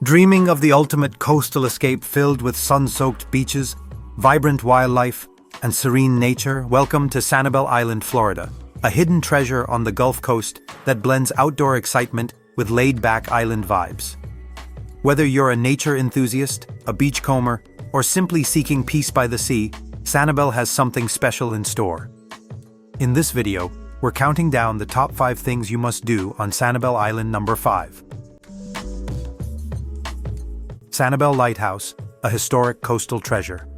Dreaming of the ultimate coastal escape filled with sun-soaked beaches, vibrant wildlife, and serene nature? Welcome to Sanibel Island, Florida, a hidden treasure on the Gulf Coast that blends outdoor excitement with laid-back island vibes. Whether you're a nature enthusiast, a beachcomber, or simply seeking peace by the sea, Sanibel has something special in store. In this video, we're counting down the top 5 things you must do on Sanibel Island number 5. Sanibel Lighthouse, a historic coastal treasure.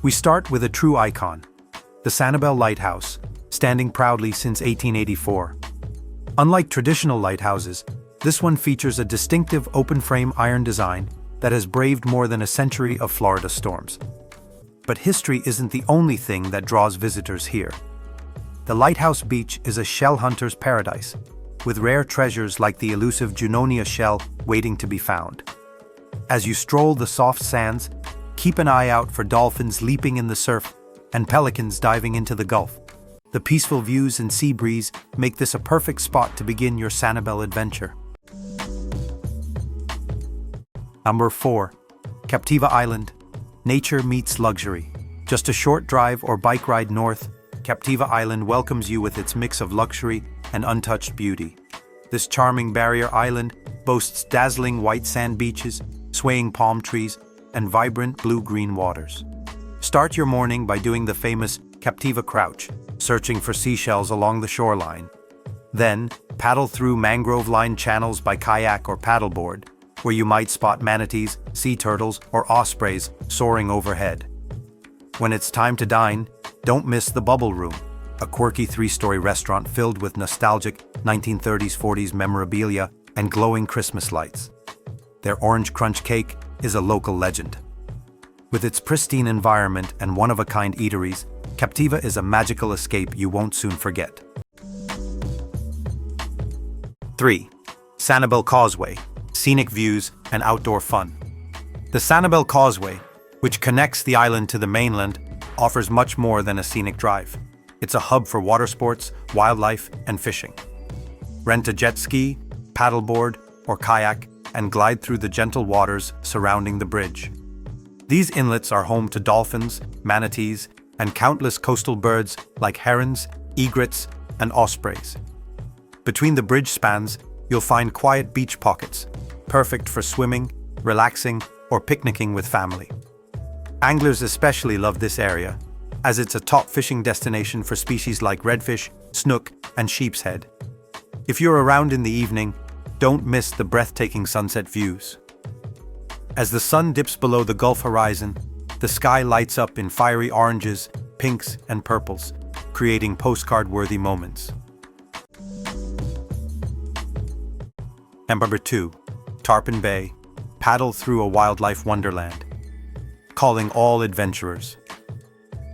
We start with a true icon, the Sanibel Lighthouse, standing proudly since 1884. Unlike traditional lighthouses, this one features a distinctive open-frame iron design that has braved more than a century of Florida storms. But history isn't the only thing that draws visitors here. The Lighthouse Beach is a shell hunter's paradise, with rare treasures like the elusive Junonia shell waiting to be found. As you stroll the soft sands, keep an eye out for dolphins leaping in the surf and pelicans diving into the Gulf. The peaceful views and sea breeze make this a perfect spot to begin your Sanibel adventure. Number 4. Captiva Island. Nature meets luxury. Just a short drive or bike ride north, Captiva Island welcomes you with its mix of luxury and untouched beauty. This charming barrier island boasts dazzling white sand beaches, swaying palm trees, and vibrant blue-green waters. Start your morning by doing the famous Captiva crouch, searching for seashells along the shoreline. Then, paddle through mangrove-lined channels by kayak or paddleboard, where you might spot manatees, sea turtles, or ospreys soaring overhead. When it's time to dine, don't miss the Bubble Room, a quirky 3-story restaurant filled with nostalgic 1930s-40s memorabilia and glowing Christmas lights. Their orange crunch cake is a local legend. With its pristine environment and one-of-a-kind eateries, Captiva is a magical escape you won't soon forget. 3. Sanibel Causeway. Scenic views and outdoor fun. The Sanibel Causeway, which connects the island to the mainland, offers much more than a scenic drive. It's a hub for water sports, wildlife, and fishing. Rent a jet ski, paddleboard, or kayak and glide through the gentle waters surrounding the bridge. These inlets are home to dolphins, manatees, and countless coastal birds like herons, egrets, and ospreys. Between the bridge spans, you'll find quiet beach pockets, perfect for swimming, relaxing, or picnicking with family. Anglers especially love this area, as it's a top fishing destination for species like redfish, snook, and sheep's head. If you're around in the evening, don't miss the breathtaking sunset views. As the sun dips below the Gulf horizon, the sky lights up in fiery oranges, pinks, and purples, creating postcard-worthy moments. Number 2. Tarpon Bay. Paddle through a wildlife wonderland. Calling all adventurers.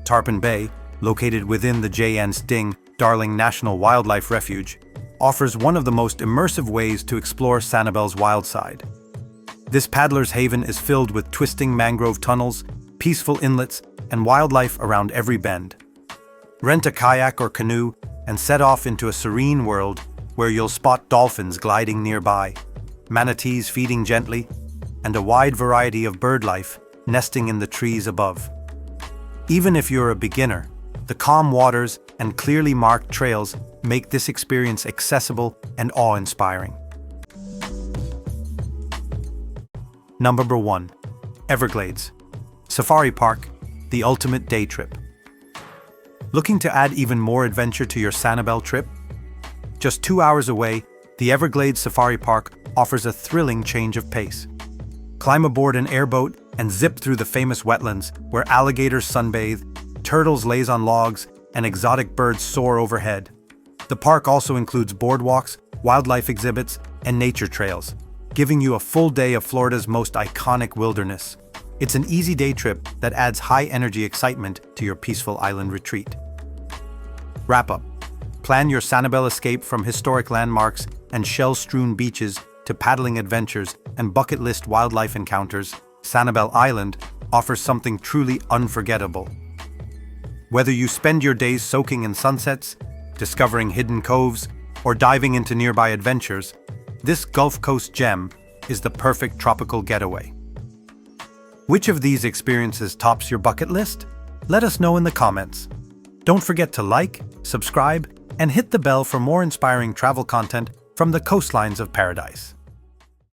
Tarpon Bay, located within the J.N.'s Ding Darling National Wildlife Refuge, offers one of the most immersive ways to explore Sanibel's wild side. This paddler's haven is filled with twisting mangrove tunnels, peaceful inlets, and wildlife around every bend. Rent a kayak or canoe and set off into a serene world where you'll spot dolphins gliding nearby, manatees feeding gently, and a wide variety of bird life nesting in the trees above. Even if you're a beginner, the calm waters and clearly marked trails make this experience accessible and awe-inspiring. Number 1. Everglades. Safari Park, the ultimate day trip. Looking to add even more adventure to your Sanibel trip? Just 2 hours away, the Everglades Safari Park offers a thrilling change of pace. Climb aboard an airboat and zip through the famous wetlands where alligators sunbathe, turtles laze on logs, and exotic birds soar overhead. The park also includes boardwalks, wildlife exhibits, and nature trails, giving you a full day of Florida's most iconic wilderness. It's an easy day trip that adds high-energy excitement to your peaceful island retreat. Wrap up. Plan your Sanibel escape from historic landmarks and shell-strewn beaches to paddling adventures and bucket list wildlife encounters. Sanibel Island offers something truly unforgettable. Whether you spend your days soaking in sunsets, discovering hidden coves, or diving into nearby adventures, this Gulf Coast gem is the perfect tropical getaway. Which of these experiences tops your bucket list? Let us know in the comments. Don't forget to like, subscribe, and hit the bell for more inspiring travel content from the coastlines of paradise.